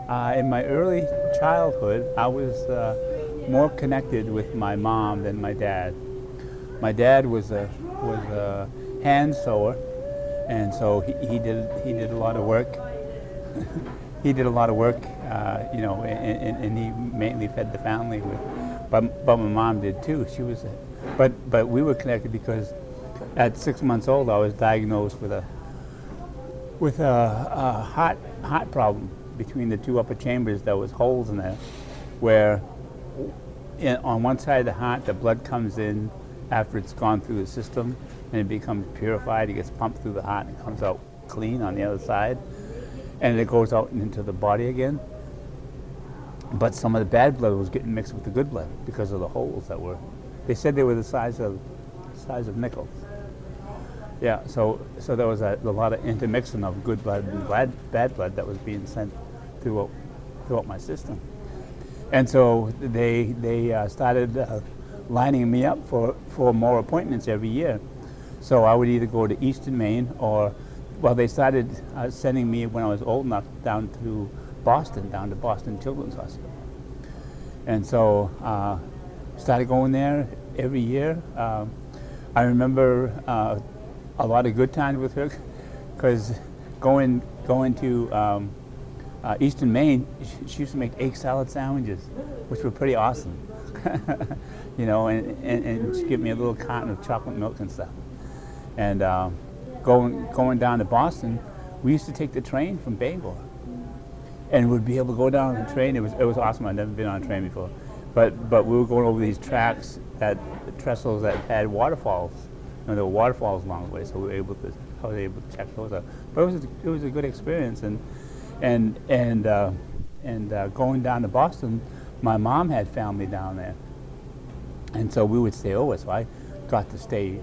In my early childhood, I was more connected with my mom than my dad. My dad was a hand sewer, and so he did a lot of work. He did a lot of work, and he mainly fed the family with. But my mom did too. But we were connected because at 6 months old, I was diagnosed with a heart problem between the two upper chambers. There was holes in there, where on one side of the heart, the blood comes in after it's gone through the system, and it becomes purified. It gets pumped through the heart and it comes out clean on the other side, and it goes out into the body again. But some of the bad blood was getting mixed with the good blood because of the holes that were. They said they were the size of nickels. Yeah, so there was a lot of intermixing of good blood and bad blood that was being sent throughout my system. And so they started lining me up for more appointments every year. So I would either go to Eastern Maine or, well, they started sending me when I was old enough down to Boston Children's Hospital. And so started going there every year. I remember a lot of good times with her, because going to Eastern Maine, she used to make egg salad sandwiches, which were pretty awesome. And she'd give me a little carton of chocolate milk and stuff. And going down to Boston, we used to take the train from Bangor, and we'd be able to go down on the train. It was awesome. I'd never been on a train before, but we were going over these tracks trestles that had waterfalls. There were waterfalls along the way, so I was able to check those out. But it was a good experience, and going down to Boston, my mom had family down there, and so we would stay over. So I got to stay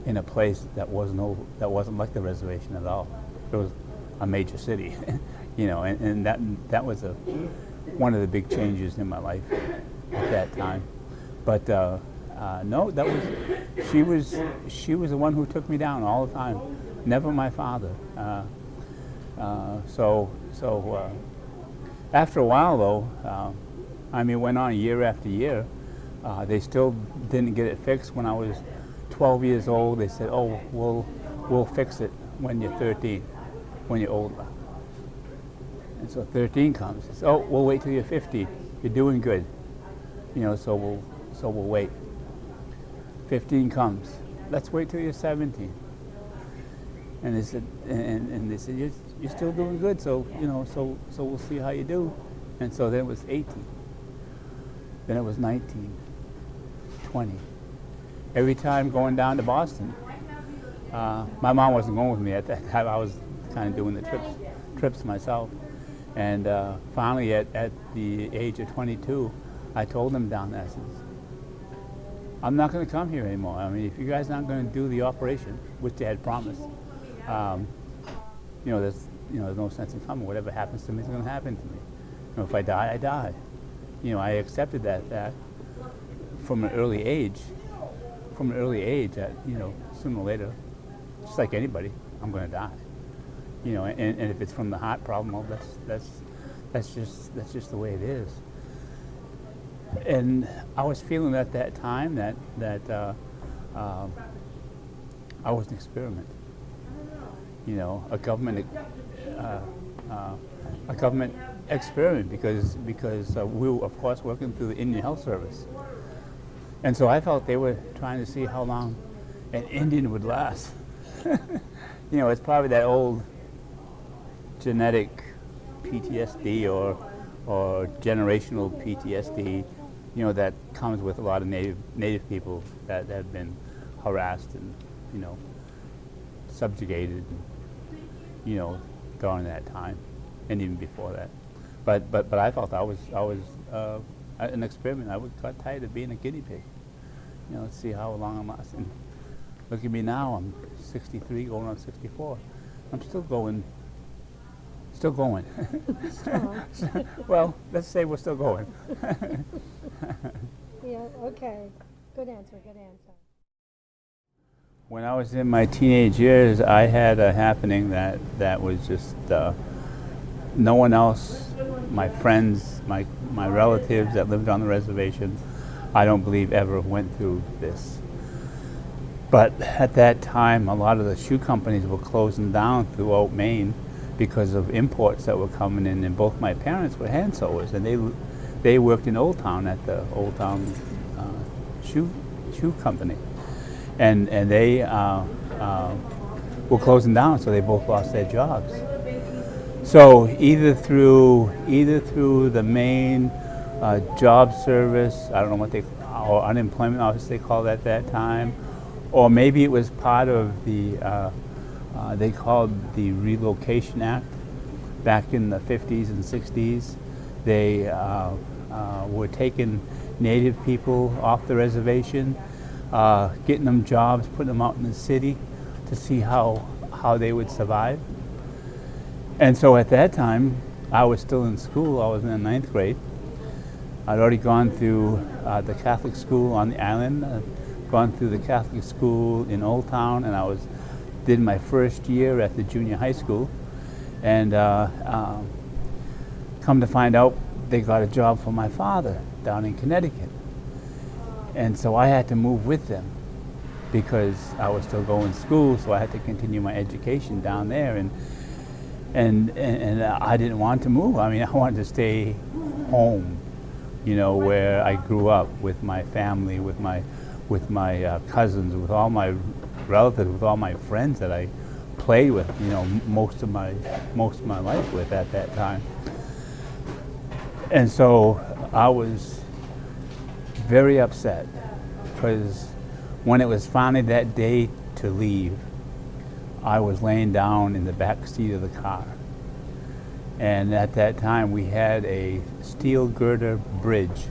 in a place that wasn't like the reservation at all. It was a major city, and that was one of the big changes in my life at that time. But no, she was the one who took me down all the time. Never my father. So after a while, though, it went on year after year. They still didn't get it fixed. When I was 12 years old, they said, "Oh, we'll fix it when you're 13, when you're older." And so 13 comes. It's, "Oh, we'll wait till you're 50. You're doing good, so we'll wait." 15 comes. "Let's wait till you're 17." And they said, "You're still doing good, so we'll see how you do." And so then it was 18. Then it was 19, 20. Every time going down to Boston, my mom wasn't going with me at that time. I was kind of doing the trips myself. And finally, at the age of 22, I told them down there, I said, "I'm not going to come here anymore. If you guys aren't going to do the operation," which they had promised, there's no sense in coming. Whatever happens to me is going to happen to me. If I die, I die. I accepted that fact from an early age. That sooner or later, just like anybody, I'm going to die. And if it's from the heart problem, well, that's just the way it is. And I was feeling at that time that I was an experiment. A government experiment, because we were, of course, working through the Indian Health Service, and so I felt they were trying to see how long an Indian would last. It's probably that old genetic PTSD or generational PTSD, that comes with a lot of native people that have been harassed and subjugated, during that time, and even before that. But I felt I was an experiment. I got tired of being a guinea pig. Let's see how long I'm lasting. Look at me now. I'm 63, going on 64. I'm still going. Well, let's say we're still going. Yeah, okay. Good answer. When I was in my teenage years, I had a happening that was just no one else my friends, my relatives that lived on the reservation, I don't believe ever went through this. But at that time, a lot of the shoe companies were closing down throughout Maine because of imports that were coming in, and both my parents were hand sewers, and they worked in Old Town at the Old Town shoe company, and they were closing down, so they both lost their jobs. So either through the Maine job service, I don't know what or unemployment office they called at that time, or maybe it was part of the they called the Relocation Act back in the 50s and 60s. They were taking Native people off the reservation, getting them jobs, putting them out in the city to see how they would survive. And so at that time, I was still in school. I was in the 9th grade. I'd already gone through the Catholic school on the island, gone through the Catholic school in Old Town, and I did my first year at the junior high school. And come to find out, they got a job for my father down in Connecticut. And so I had to move with them because I was still going to school, so I had to continue my education down there. And I didn't want to move. I mean, I wanted to stay home, where I grew up with my family, with my cousins, with all my relatives, with all my friends that I played with, most of my life with at that time. And so I was very upset because when it was finally that day to leave, I was laying down in the back seat of the car. And at that time, we had a steel girder bridge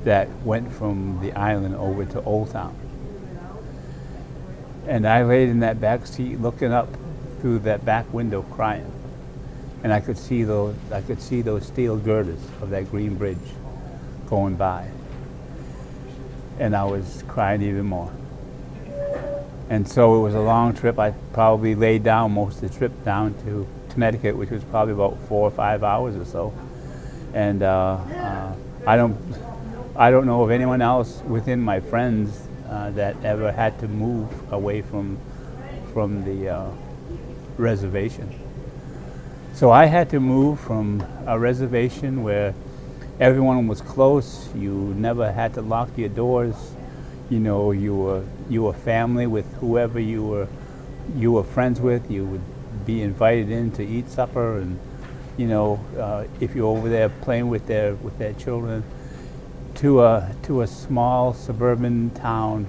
that went from the island over to Old Town. And I laid in that back seat looking up through that back window crying. And I could see those steel girders of that green bridge going by. And I was crying even more. And so it was a long trip. I probably laid down most of the trip down to Connecticut, which was probably about 4 or 5 hours or so. And I don't know of anyone else within my friends that ever had to move away from the reservation. So I had to move from a reservation where everyone was close. You never had to lock your doors. You were family with whoever you were friends with. You would be invited in to eat supper, and if you're over there playing with their children, to a small suburban town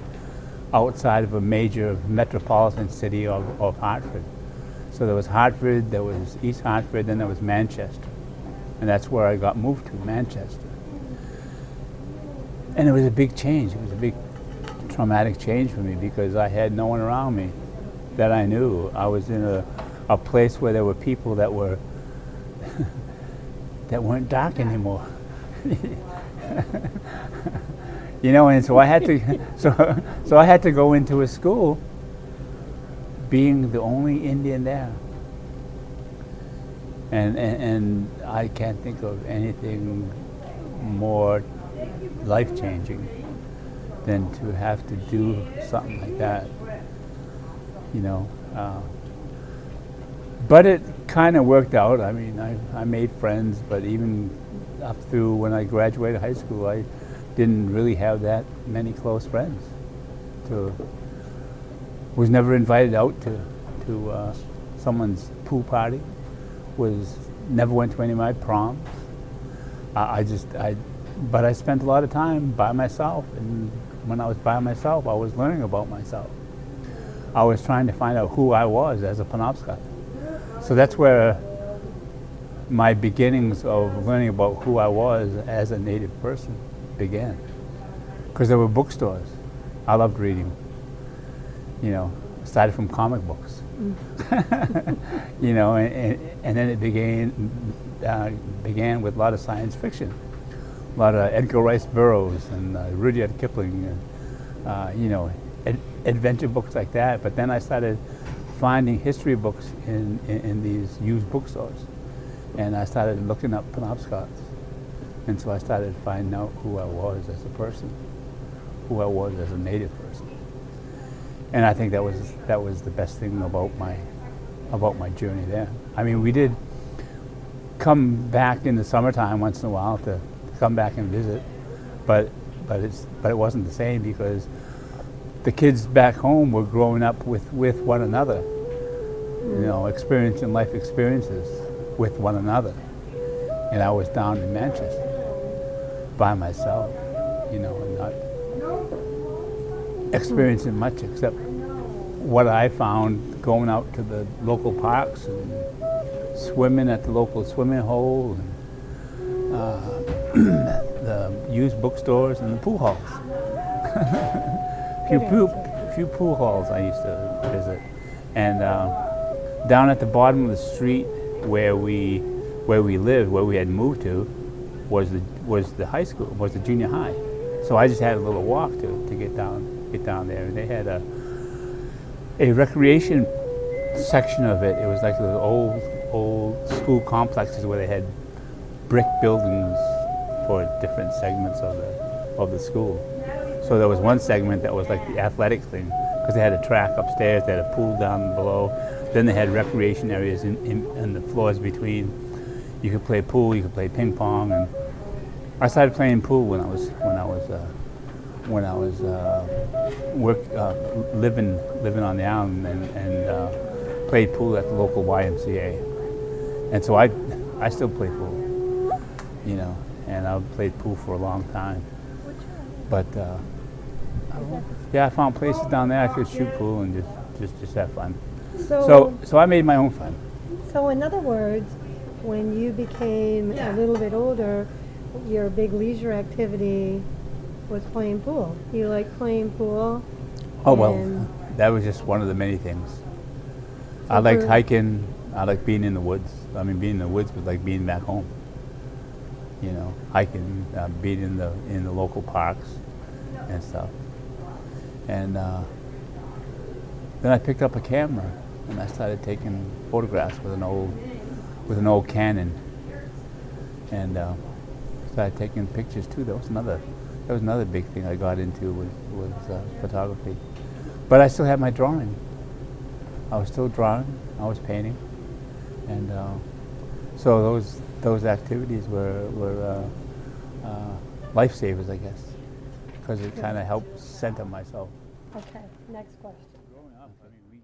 outside of a major metropolitan city of Hartford. So there was Hartford, there was East Hartford, then there was Manchester, and that's where I got moved to, Manchester. And it was a big change. It was a big traumatic change for me because I had no one around me that I knew. I was in a place where there were people that were that weren't dark anymore. And so I had to so I had to go into a school being the only Indian there. And I can't think of anything more life-changing than to have to do something like that, But it kind of worked out. I mean, I made friends, but even up through when I graduated high school, I didn't really have that many close friends. Was never invited out to someone's pool party. Never went to any of my proms. But I spent a lot of time by myself, and when I was by myself, I was learning about myself. I was trying to find out who I was as a Penobscot. So that's where my beginnings of learning about who I was as a Native person began. Because there were bookstores. I loved reading. Started from comic books. And then it began with a lot of science fiction. A lot of Edgar Rice Burroughs and Rudyard Kipling, and, adventure books like that. But then I started finding history books in these used bookstores. And I started looking up Penobscots. And so I started finding out who I was as a person, who I was as a Native person. And I think that was the best thing about my journey there. I mean, we did come back in the summertime once in a while to come back and visit, but it wasn't the same because the kids back home were growing up with one another, you know, experiencing life experiences with one another, and I was down in Manchester by myself, you know, and not experiencing much except what I found going out to the local parks and swimming at the local swimming hole and the used bookstores and the pool halls. few pool halls I used to visit, and down at the bottom of the street where we lived, where we had moved to, was the high school, was the junior high. So I just had a little walk to get down there, and they had a recreation section of it. It was like the old school complexes where they had brick buildings for different segments of the school. So there was one segment that was like the athletic thing, because they had a track upstairs, they had a pool down below. Then they had recreation areas in the floors between. You could play pool, you could play ping pong, and I started playing pool when I was living on the island and played pool at the local YMCA. And so I still play pool, you know, and I've played pool for a long time. But yeah, I found places down there I could shoot pool and just have fun. So I made my own fun. So in other words, when you became a little bit older, your big leisure activity was playing pool. You like playing pool? Oh, well, that was just one of the many things. I liked hiking. I liked being in the woods. I mean, being in the woods was like being back home. You know, hiking, being in the local parks and stuff. And then I picked up a camera and I started taking photographs with an old Canon, and started taking pictures too. That was another big thing I got into was photography. But I still had my drawing. I was still drawing. I was painting, and so those activities were lifesavers, I guess, because it kind of helped center myself. Okay, next question. Growing up, I mean,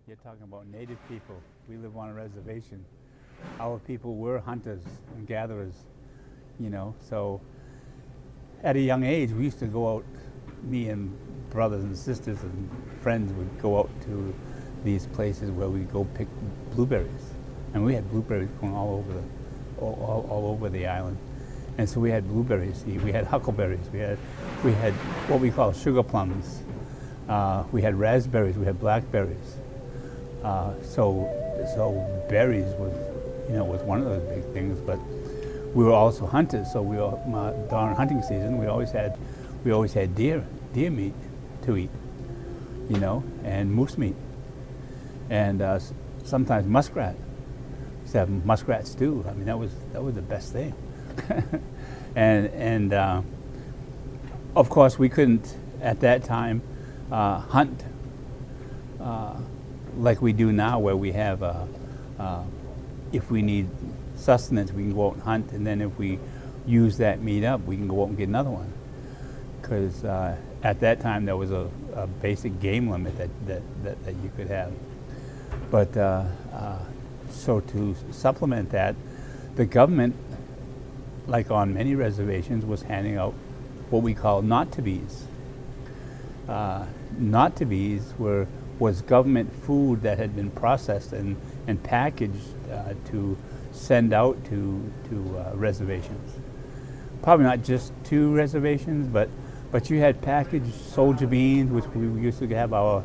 you're talking about Native people. We live on a reservation. Our people were hunters and gatherers, you know. So at a young age, we used to go out, me and brothers and sisters and friends would go out to these places where we'd go pick blueberries. And we had blueberries going all over the island. And so we had blueberries, we had huckleberries, we had what we call sugar plums, we had raspberries, we had blackberries. So berries was one of those big things, but we were also hunters. So during hunting season, we always had deer meat to eat, you know, and moose meat, and sometimes muskrat. We used to have muskrat stew. I mean, that was the best thing. and of course, we couldn't at that time hunt like we do now, where we have if we need sustenance, we can go out and hunt, and then if we use that meat up, we can go out and get another one. Because at that time, there was a basic game limit that you could have. But so to supplement that, the government, like on many reservations, was handing out what we call not-to-be's. Not-to-be's was government food that had been processed and packaged to send out to reservations. Probably not just to reservations, but you had packaged soldier beans, which we used to have our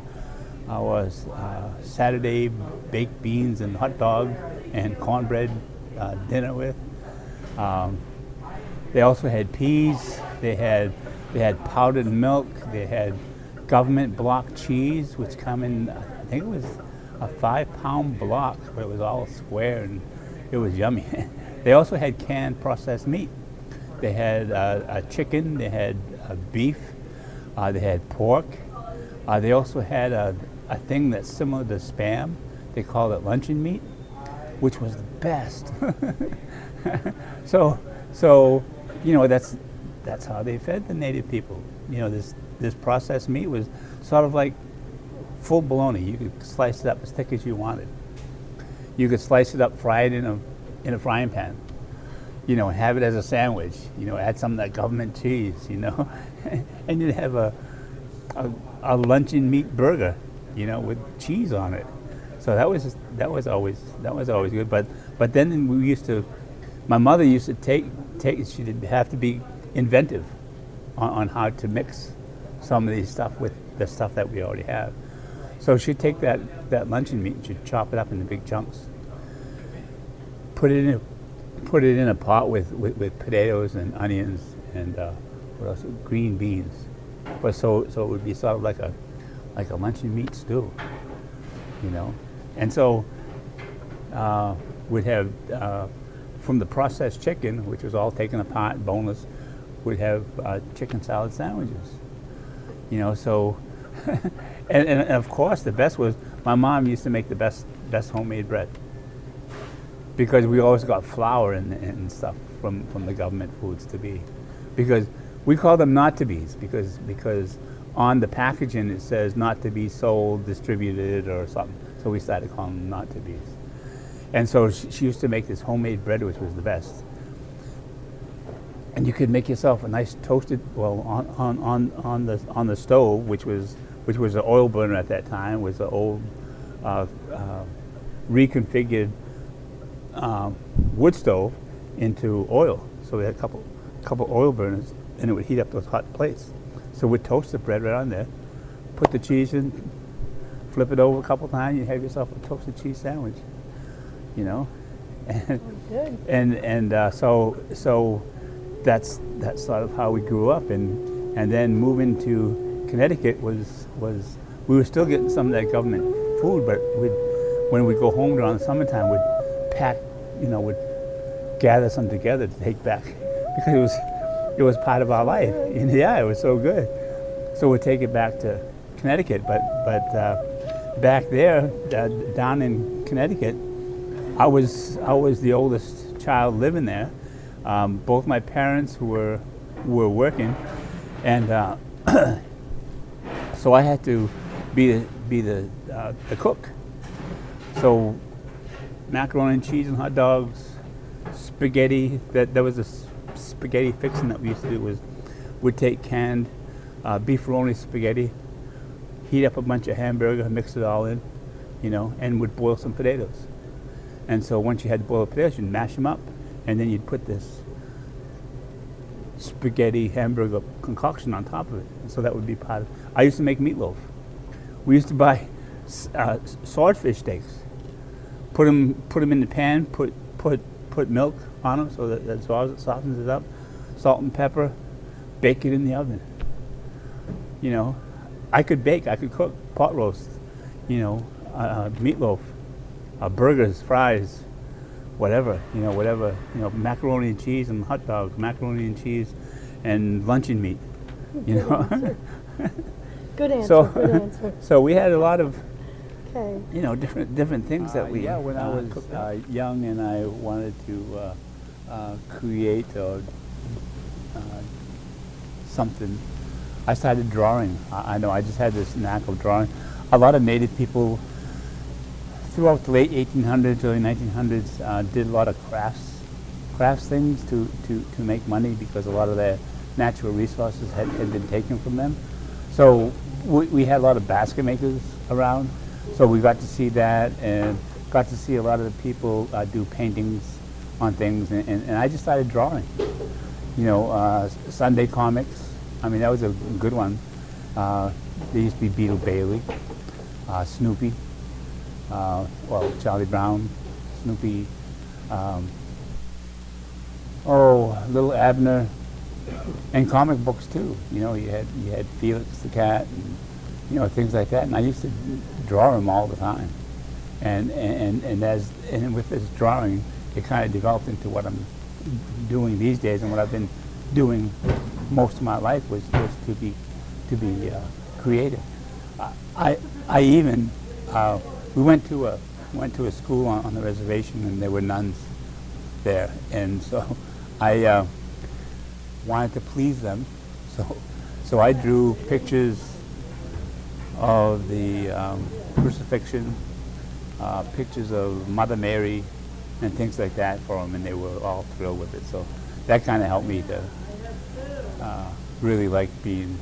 Saturday baked beans and hot dog and cornbread dinner with. They also had peas. They had powdered milk. They had government block cheese, which come in, I think it was a 5-pound block, but it was all square It was yummy. They also had canned processed meat. They had a chicken. They had beef. They had pork. They also had a thing that's similar to Spam. They called it luncheon meat, which was the best. So that's how they fed the native people. This processed meat was sort of like full bologna. You could slice it up as thick as you wanted. You could slice it up, fry it in a frying pan, and have it as a sandwich. Add some of that government cheese, and you'd have a luncheon meat burger, with cheese on it. So that was always good. But then my mother used to take. She'd have to be inventive on how to mix some of these stuff with the stuff that we already have. So she'd take that luncheon meat and she'd chop it up into big chunks. Put it in a pot with potatoes and onions and what else? Green beans. But so it would be sort of like a luncheon meat stew, And so we'd have from the processed chicken, which was all taken apart, boneless, we'd have chicken salad sandwiches. So and of course the best was my mom used to make the best homemade bread, because we always got flour and stuff from the government foods to be, because we call them not to be's because on the packaging it says not to be sold, distributed, or something. So we started calling them not to be's. And so she used to make this homemade bread, which was the best. And you could make yourself a nice toasted, on the stove, which was an oil burner at that time, was an old reconfigured wood stove into oil. So we had a couple oil burners, and it would heat up those hot plates. So we'd toast the bread right on there, put the cheese in, flip it over a couple times, you have yourself a toasted cheese sandwich. And Good. So that's sort of how we grew up, and then moving to Connecticut was we were still getting some of that government food, but when we'd go home during the summertime, we'd pack, we'd gather some together to take back, because it was part of our life. And yeah, it was so good. So we'd take it back to Connecticut, but back there, down in Connecticut, I was the oldest child living there. Both my parents were working, and so I had to be the cook. So macaroni and cheese and hot dogs, spaghetti. That was a spaghetti fixing that we used to do. We'd take canned beefaroni spaghetti, heat up a bunch of hamburger, mix it all in, and would boil some potatoes. And so once you had to boil the potatoes, you'd mash them up, and then you'd put this spaghetti hamburger concoction on top of it. And so that would be part of. I used to make meatloaf. We used to buy swordfish steaks, put them in the pan, put milk on them so that it softens it up, salt and pepper, bake it in the oven. I could bake, I could cook pot roast, meatloaf. Burgers, fries, whatever, macaroni and cheese and hot dogs, macaroni and cheese and luncheon meat, Good answer. So, good answer. So we had a lot of, Okay. different things that we. Yeah, when I was young and I wanted to create something, I started drawing. I know I just had this knack of drawing. A lot of native people throughout the late 1800s, early 1900s, did a lot of crafts things to make money, because a lot of their natural resources had been taken from them. So we had a lot of basket makers around, so we got to see that, and got to see a lot of the people do paintings on things, and I just started drawing. Sunday comics, that was a good one. There used to be Beetle Bailey, Snoopy, Charlie Brown, Snoopy, Little Abner, and comic books too. You had Felix the Cat, and things like that. And I used to draw them all the time. And with this drawing it kind of developed into what I'm doing these days, and what I've been doing most of my life was to be creative. I even we went to a school on the reservation, and there were nuns there, and so I wanted to please them, so I drew pictures of the crucifixion, pictures of Mother Mary, and things like that for them, and they were all thrilled with it. So that kind of helped me to really like being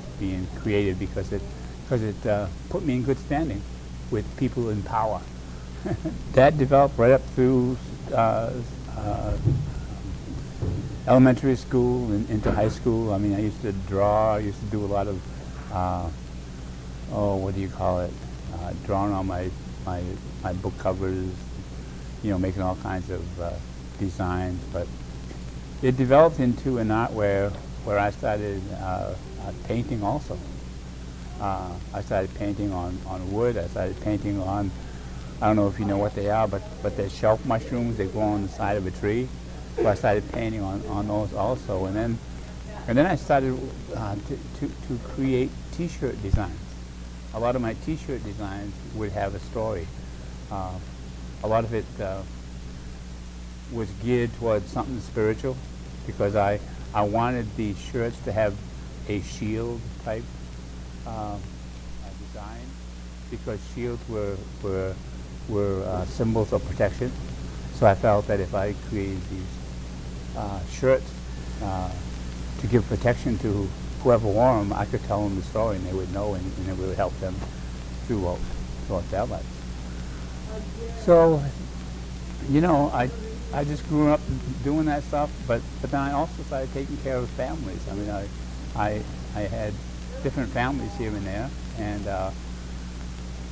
creative, because it put me in good standing with people in power. That developed right up through elementary school and into high school. I mean, I used to draw. I used to do a lot of what do you call it? Drawing on my book covers, making all kinds of designs. But it developed into an art where I started painting also. I started painting on wood. I started painting on, I don't know if you know what they are, but they're shelf mushrooms. They grow on the side of a tree. So I started painting on those also, and then I started to create T-shirt designs. A lot of my T-shirt designs would have a story. A lot of it was geared towards something spiritual, because I wanted the shirts to have a shield type design, because shields were symbols of protection. So I felt that if I created these shirts to give protection to whoever wore them, I could tell them the story, and they would know, and it would help them throughout their lives. So, I just grew up doing that stuff, but then I also started taking care of families. I mean, I had different families here and there, and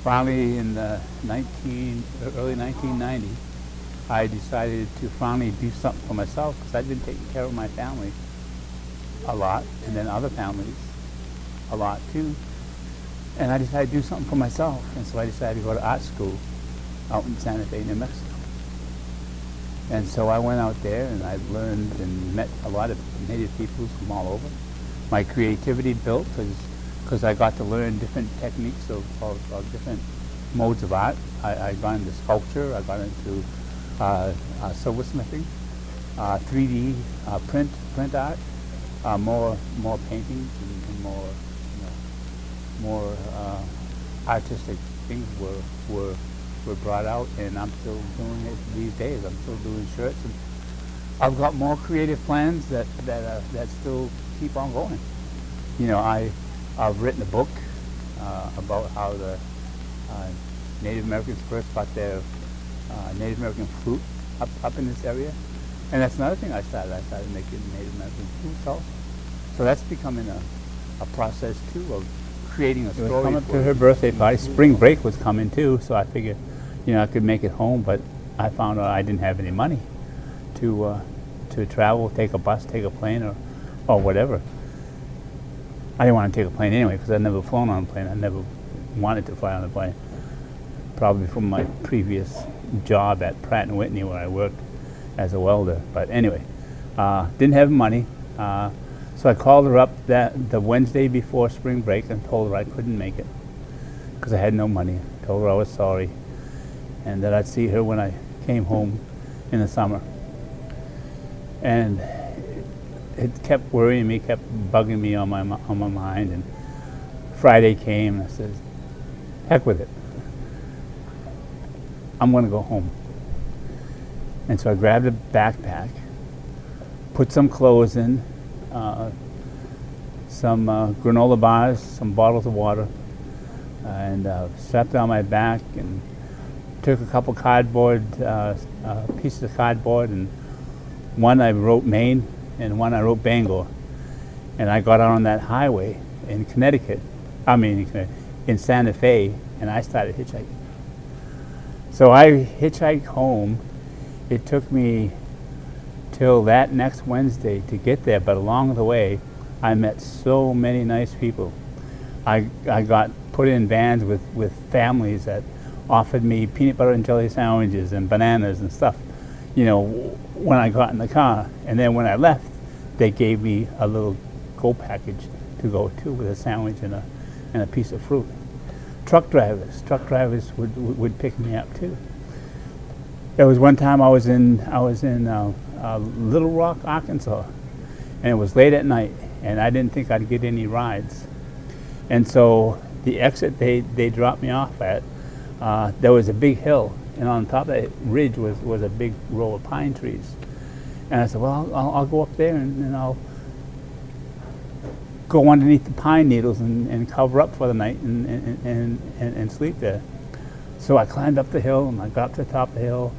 finally in the early 1990s, I decided to finally do something for myself, because I'd been taking care of my family a lot, and then other families a lot too. And I decided to do something for myself, and so I decided to go to art school out in Santa Fe, New Mexico. And so I went out there, and I learned and met a lot of native peoples from all over. My creativity built because I got to learn different techniques of different modes of art. I got into sculpture, I got into silversmithing, 3D print art, more paintings, and more artistic things were brought out, and I'm still doing it these days. I'm still doing shirts, and I've got more creative plans that still keep on going. I've written a book about how the Native Americans first got their Native American flute up in this area, and that's another thing I started. I started making Native American flutes also. So that's becoming a process too of creating a story. It was coming to her birthday party. Spring break was coming too, so I figured, I could make it home, but I found out I didn't have any money to travel, take a bus, take a plane, or whatever. I didn't want to take a plane anyway, because I'd never flown on a plane. I never wanted to fly on a plane, probably from my previous job at Pratt & Whitney, where I worked as a welder. But anyway, didn't have money, so I called her up the Wednesday before spring break and told her I couldn't make it because I had no money. Told her I was sorry, and that I'd see her when I came home in the summer. And it kept worrying me, kept bugging me on my mind. And Friday came, and I said, heck with it. I'm going to go home. And so I grabbed a backpack, put some clothes in, some granola bars, some bottles of water, and strapped on my back, and took a couple pieces of cardboard, and one I wrote Maine and one I wrote Bangor. And I got out on that highway in in Santa Fe, and I started hitchhiking. So I hitchhiked home. It took me till that next Wednesday to get there, but along the way, I met so many nice people. I got put in vans with families that offered me peanut butter and jelly sandwiches and bananas and stuff, you know, when I got in the car. And then when I left, they gave me a little go package to go to with a sandwich and a piece of fruit. Truck drivers would pick me up too. There was one time I was in Little Rock, Arkansas, and it was late at night, and I didn't think I'd get any rides. And so the exit they dropped me off at, there was a big hill, and on top of that ridge was a big row of pine trees. And I said, well, I'll go up there and I'll go underneath the pine needles and cover up for the night and sleep there. So I climbed up the hill and I got to the top of the hill.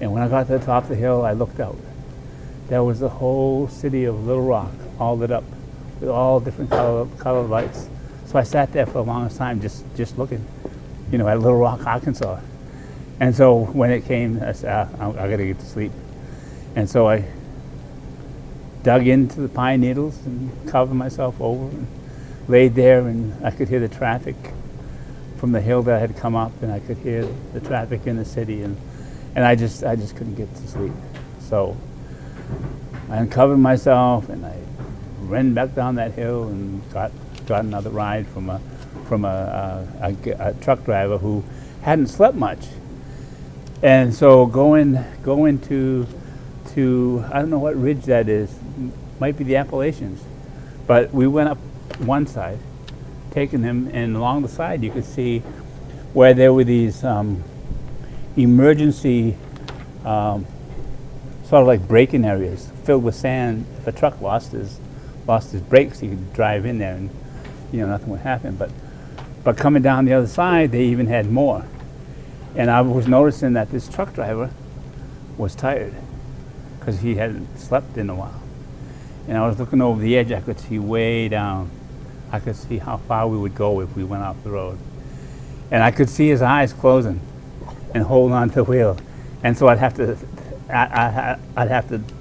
And when I got to the top of the hill, I looked out. There was the whole city of Little Rock all lit up with all different color lights. So I sat there for the longest time just looking, you know, at Little Rock, Arkansas. And so when it came, I said, I got to get to sleep. And so I dug into the pine needles and covered myself over and laid there, and I could hear the traffic from the hill that had come up, and I could hear the traffic in the city, and I just couldn't get to sleep. So I uncovered myself and I ran back down that hill and got another ride from a truck driver who hadn't slept much. And so going to I don't know what ridge that is, might be the Appalachians, but we went up one side, taking him, and along the side you could see where there were these emergency sort of like braking areas filled with sand. If a truck lost his brakes, he could drive in there and, you know, nothing would happen. But coming down the other side, they even had more. And I was noticing that this truck driver was tired because he hadn't slept in a while. And I was looking over the edge. I could see way down. I could see how far we would go if we went off the road. And I could see his eyes closing and holding on to the wheel. And so I'd have to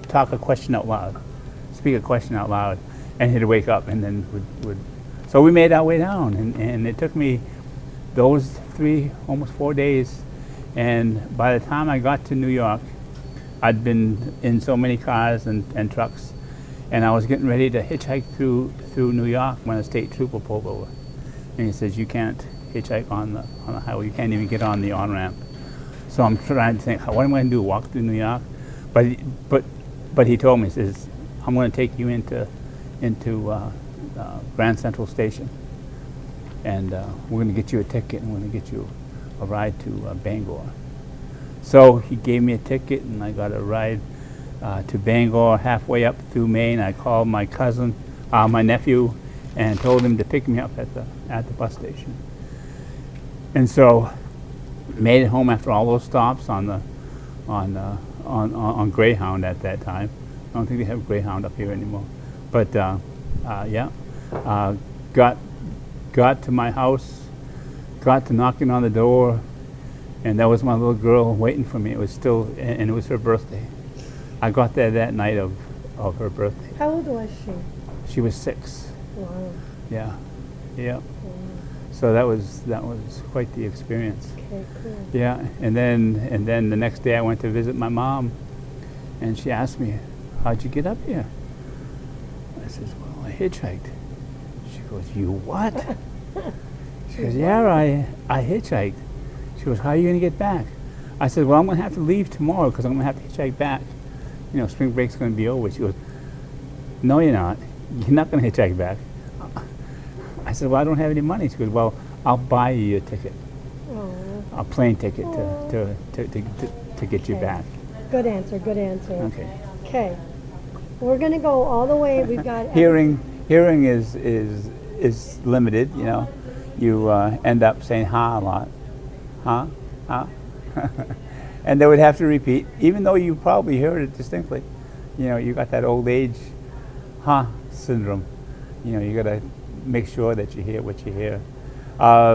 talk a question out loud, speak a question out loud, and he'd wake up and then would. So we made our way down, and it took me those 3, almost 4 days. And by the time I got to New York, I'd been in so many cars and trucks, and I was getting ready to hitchhike through New York when a state trooper pulled over. And he says, you can't hitchhike on the highway, you can't even get on the on-ramp. So I'm trying to think, what am I going to do, walk through New York? But he told me, he says, I'm going to take you into Grand Central Station, and we're going to get you a ticket, and we're going to get you a ride to Bangor. So he gave me a ticket, and I got a ride to Bangor. Halfway up through Maine, I called my cousin, my nephew, and told him to pick me up at the bus station. And so made it home after all those stops on Greyhound at that time. I don't think they have Greyhound up here anymore. But got to my house, got to knocking on the door, and there was my little girl waiting for me. It was still, and it was her birthday. I got there that night of her birthday. How old was she? She was 6. Wow. Yeah. Wow. So that was quite the experience. Okay, cool. Yeah, and then the next day I went to visit my mom, and she asked me, "How'd you get up here?" I says, "Well, I hitchhiked." She goes, "You what?" She goes, "Yeah, I hitchhiked." She goes, "How are you going to get back?" I said, "Well, I'm going to have to leave tomorrow because I'm going to have to hitchhike back. You know, spring break's going to be over." She goes, "No, you're not. You're not going to hitchhike back." I said, "Well, I don't have any money." She goes, "Well, I'll buy you a ticket, a plane ticket to get you Okay. back." Good answer, good answer. Okay. Okay. We're going to go all the way. We've got Hearing is limited. You know, you end up saying "ha" a lot, "ha, ha," and they would have to repeat, even though you probably heard it distinctly. You know, you got that old age "ha" syndrome. You know, you got to make sure that you hear what you hear.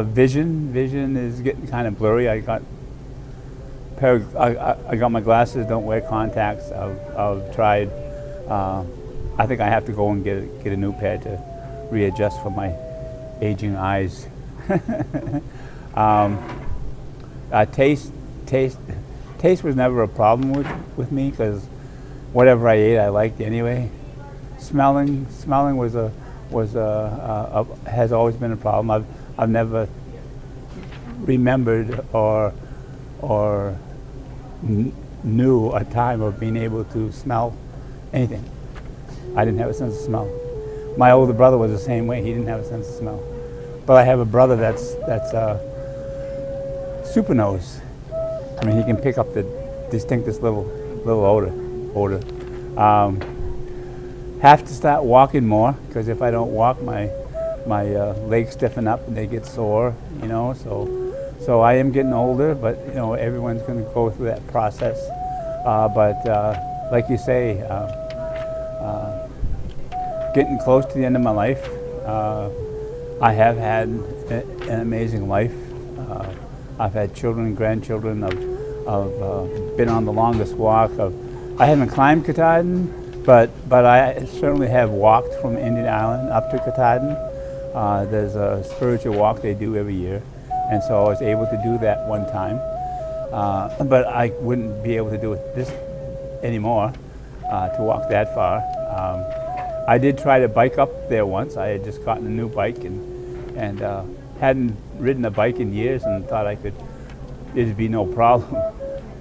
Vision is getting kind of blurry. I got my glasses. Don't wear contacts. I've tried. I think I have to go and get a new pair to readjust for my aging eyes. Taste taste was never a problem with me because whatever I ate, I liked anyway. Smelling has always been a problem. I've never remembered or knew a time of being able to smell anything. I didn't have a sense of smell. My older brother was the same way. He didn't have a sense of smell. But I have a brother that's super nose. I mean, he can pick up the distinctest little odor. Have to start walking more because if I don't walk, my legs stiffen up and they get sore. You know, so I am getting older, but you know, everyone's going to go through that process. But like you say, getting close to the end of my life, I have had an amazing life. I've had children and grandchildren. I've been on the longest walk. I haven't climbed Katahdin, but I certainly have walked from Indian Island up to Katahdin. There's a spiritual walk they do every year, and so I was able to do that one time. But I wouldn't be able to do it this anymore, to walk that far. I did try to bike up there once. I had just gotten a new bike and hadn't ridden a bike in years and thought it'd be no problem.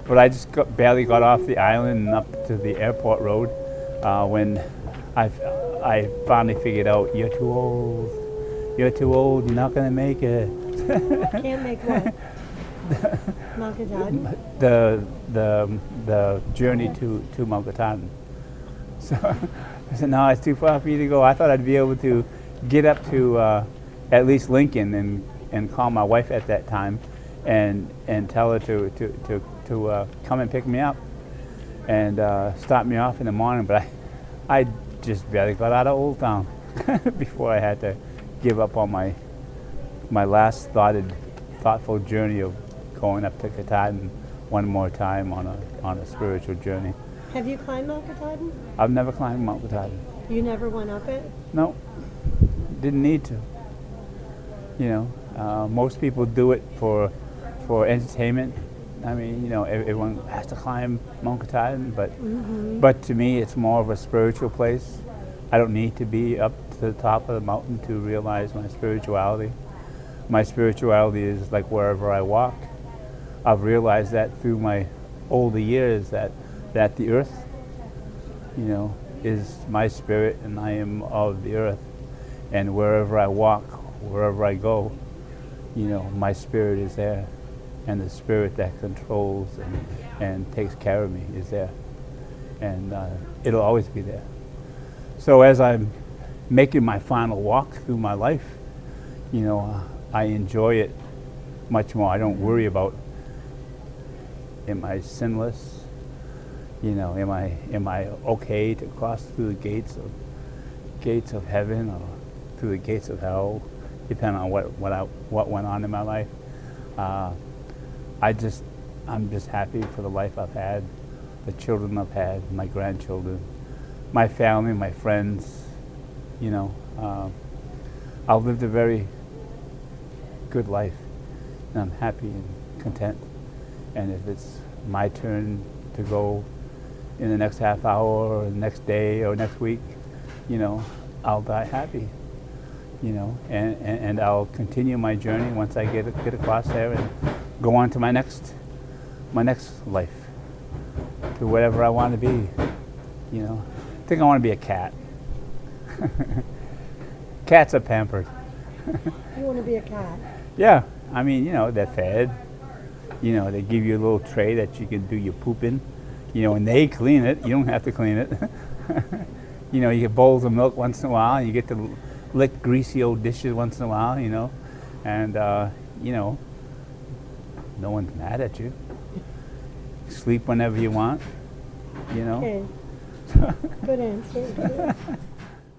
But I just barely got off the island and up to the airport road when I finally figured out, you're too old, you're not gonna make it. Can't make what? Mount Katahdin? The journey to Mount Katahdin. So I said, no, it's too far for you to go. I thought I'd be able to get up to at least Lincoln and call my wife at that time and tell her to come and pick me up and stop me off in the morning. But I just barely got out of Old Town before I had to give up on my last thoughtful journey of going up to Katahdin one more time on a spiritual journey. Have you climbed Mount Katahdin? I've never climbed Mount Katahdin. You never went up it? No, didn't need to. You know, most people do it for entertainment. I mean, you know, everyone has to climb Mount Katahdin, but to me, it's more of a spiritual place. I don't need to be up to the top of the mountain to realize my spirituality. My spirituality is like wherever I walk. I've realized that through my older years that the earth, you know, is my spirit and I am of the earth. And wherever I walk, wherever I go, you know, my spirit is there. And the spirit that controls and takes care of me is there. And it'll always be there. So as I'm making my final walk through my life, you know, I enjoy it much more. I don't worry about, am I sinless? You know, am I okay to cross through the gates of heaven or through the gates of hell, depending on what went on in my life. I'm just happy for the life I've had, the children I've had, my grandchildren, my family, my friends. You know, I've lived a very good life, and I'm happy and content. And if it's my turn to go in the next half hour or the next day or next week, you know, I'll die happy, you know, and I'll continue my journey once I get across there and go on to my next life, to whatever I want to be, you know. I think I want to be a cat. Cats are pampered. You want to be a cat? Yeah, I mean, you know, they're fed. You know, they give you a little tray that you can do your poop in. You know, and they clean it. You don't have to clean it. You know, you get bowls of milk once in a while. And you get to lick greasy old dishes once in a while, you know. And, you know, no one's mad at you. Sleep whenever you want, you know. Okay. Good answer.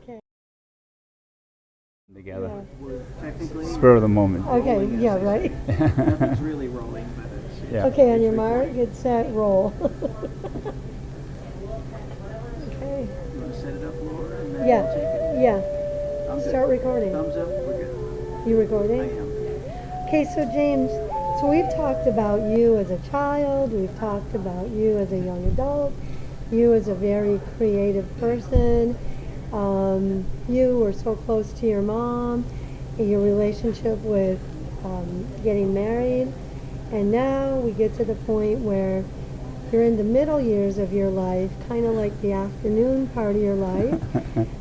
Okay. Together. Yeah. We're technically, Spur of the moment. Okay, yeah, right. nothing's really rolling, but it's. Yeah. Okay, on your mark, get set, roll. Okay. You want to set it up, Laura, and then Yeah, we'll take it? yeah. I'm good. Start recording. Thumbs up, we're good. You I recording? am. Okay, so James, So we've talked about you as a child, we've talked about you as a young adult, you as a very creative person. You were so close to your mom, your relationship with getting married, and now we get to the point where you're in the middle years of your life, kind of like the afternoon part of your life,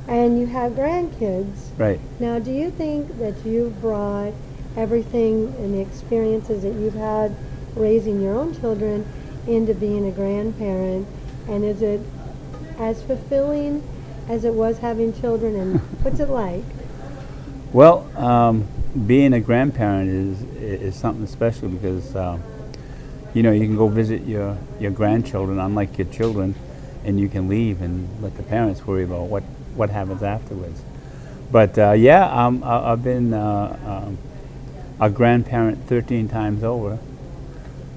and you have grandkids. Right. Now, do you think that you've brought everything and the experiences that you've had raising your own children into being a grandparent, and is it as fulfilling as it was having children, and what's it like? Well, being a grandparent is something special because you know, you can go visit your grandchildren, unlike your children, and you can leave and let the parents worry about what happens afterwards. But yeah, I've been a grandparent 13 times over.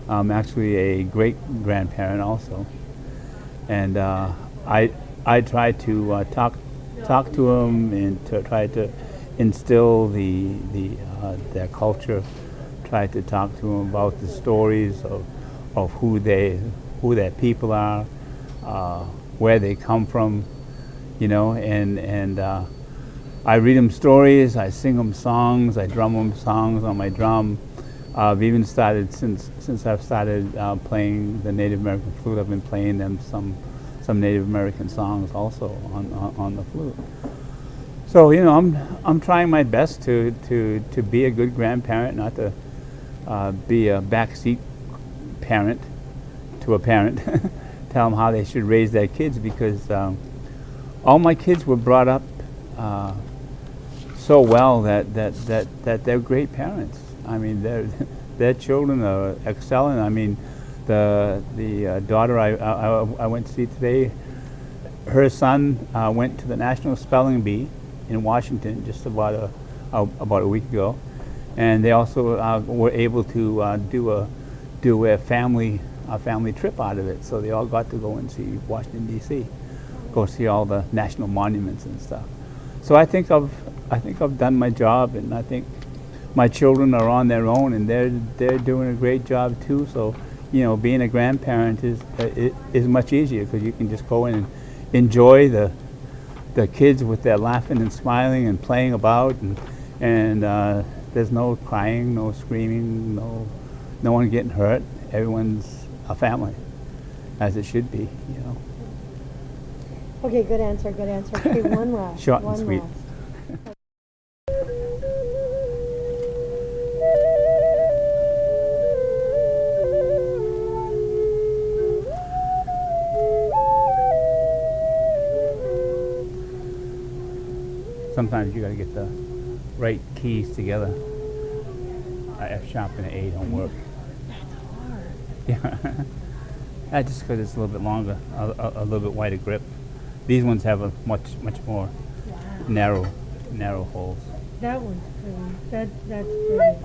I'm actually a great grandparent also, and I try to talk to them and to try to instill their culture. Try to talk to them about the stories of who their people are, where they come from, you know, and I read them stories, I sing them songs, I drum them songs on my drum. I've even started since I've started playing the Native American flute. I've been playing them some Native American songs also on the flute. So you know, I'm trying my best to be a good grandparent, not to be a backseat parent to a parent. Tell them how they should raise their kids, because all my kids were brought up so well that they're great parents. I mean, their children are excelling. I mean, the daughter I went to see today, her son went to the National Spelling Bee in Washington just about a week ago, and they also were able to do a family trip out of it. So they all got to go and see Washington D.C., go see all the national monuments and stuff. So I think I've done my job, and I think my children are on their own, and they're doing a great job too. So you know, being a grandparent is much easier because you can just go in and enjoy the kids with their laughing and smiling and playing about, and there's no crying, no screaming, no one getting hurt. Everyone's a family, as it should be, you know. Okay, good answer, good answer. Okay, one last. Short and one sweet. last. Sometimes you got to get the right keys together. F sharp and an A don't work. That's hard. Yeah, just because it's a little bit longer, a little bit wider grip. These ones have a much more Wow. narrow holes. That one's pretty. That's pretty.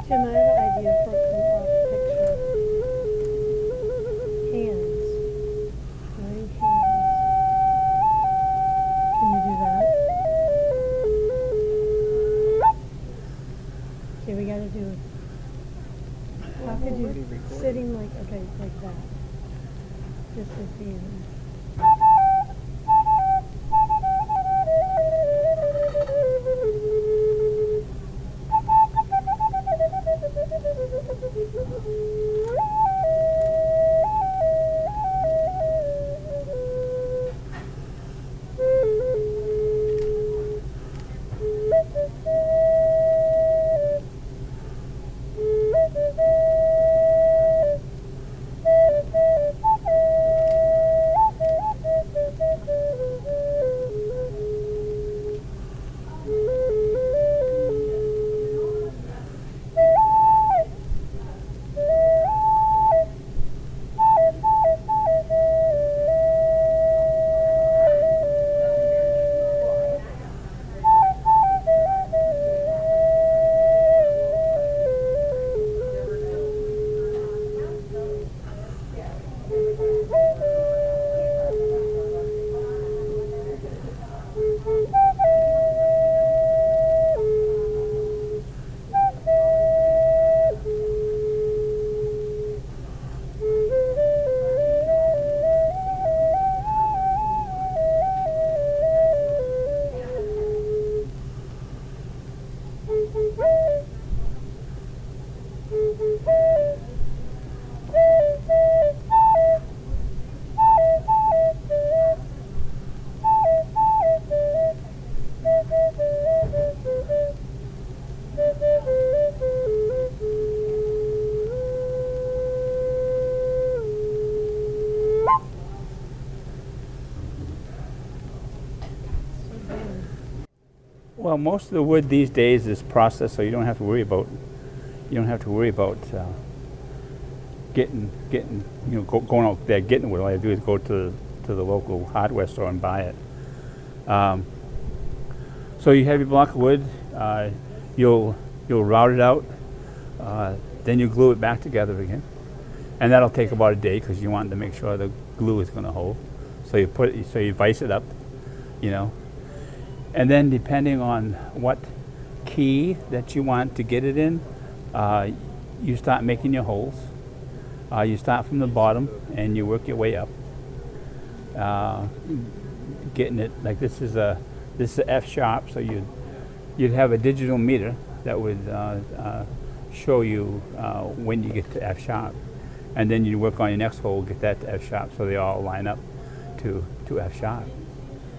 Jim, I have an idea for a picture. Hands. Right hands. Can you do that? Okay, we gotta do. How could you Already recorded. sitting like that? Just as hands. Well, most of the wood these days is processed, so you don't have to worry about getting going out there getting wood. All you have to do is go to the local hardware store and buy it. So you have your block of wood. You'll route it out. Then you glue it back together again, and that'll take about a day because you want to make sure the glue is going to hold. So you vise it up, and then depending on what key that you want to get it in, you start making your holes. You start from the bottom and you work your way up, getting it like this is F sharp. So you'd have a digital meter that would show you when you get to F sharp, and then you work on your next hole, get that to F sharp, so they all line up to F sharp.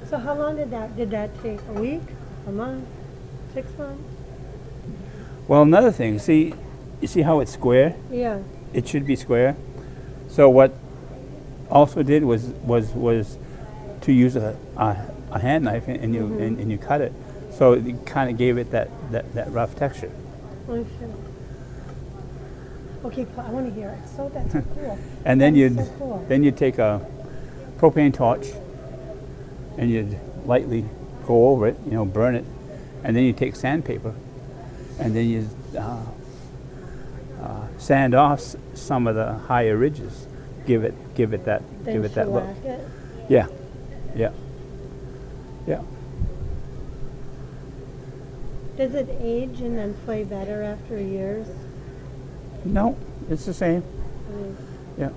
So how long did that take? A week? A month? 6 months? Well, another thing, you see how it's square? Yeah. It should be square. So what also did was to use a hand knife and you and you cut it, so it kind of gave it that rough texture. Okay. Okay, I want to hear it. So that's so cool. And then That is so cool. you'd take a propane torch and you'd lightly go over it, burn it, and then you take sandpaper and then you sand off some of the higher ridges, give it that Then that look. shellac it. Yeah. Does it age and then play better after years? No, it's the same. I mean, Yeah.